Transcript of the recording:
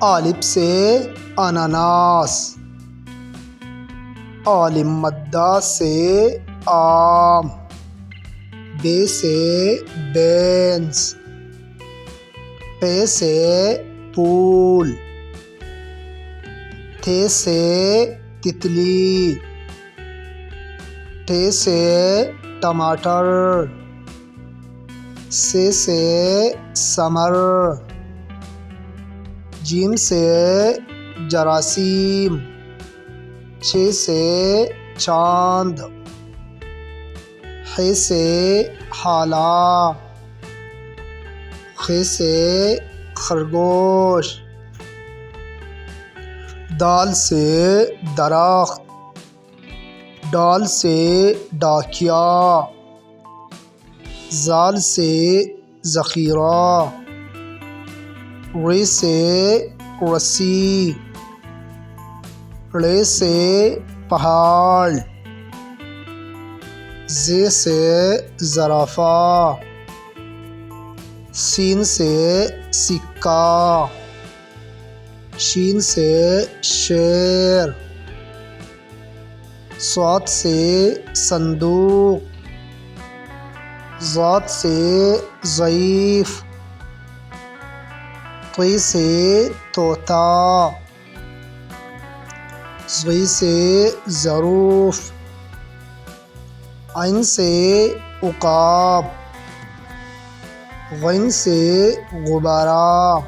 الف سے اناناس، عالم مدہ سے آم، بے سے بینس، پے سے پھول، تھے سے تتلی، ٹھے سے ٹماٹر، سے ثمر، جیم سے جراثیم، چھ سے چاند، ح سے حالہ، خ سے خرگوش، دال سے درخت، ڈال سے ڈاکیا، زال سے ذخیرہ، ر سے رسی، ڑ سے پہاڑ، ز سے زرافہ، سین سے سکہ، شین سے شیر، صاد سے صندوق، ضاد سے ضعیف، طی سے طوطا، ظ سے ظروف، عین سے عقاب، غین سے غبارہ،